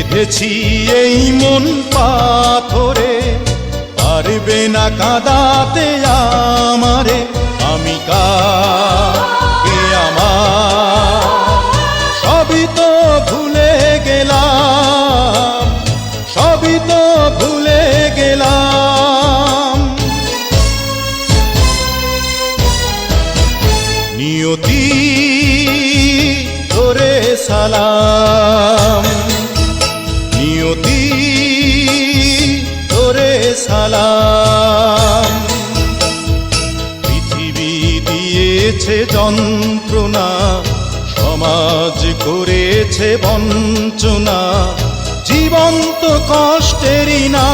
বেঁধেছি এই মন পাথরে, পারবে না কাঁদাতে আমারে। আমি কাকে আমার সবই তো ভুলে গেলাম, সবই তো ভুলে গেলাম। নিয়তি তোরে সালাম, নিয়তি তোরে সালাম। পৃথিবী দিয়েছে যন্ত্রণা, সমাজ করেছে বঞ্চনা, জীবন তো কষ্টেরই না।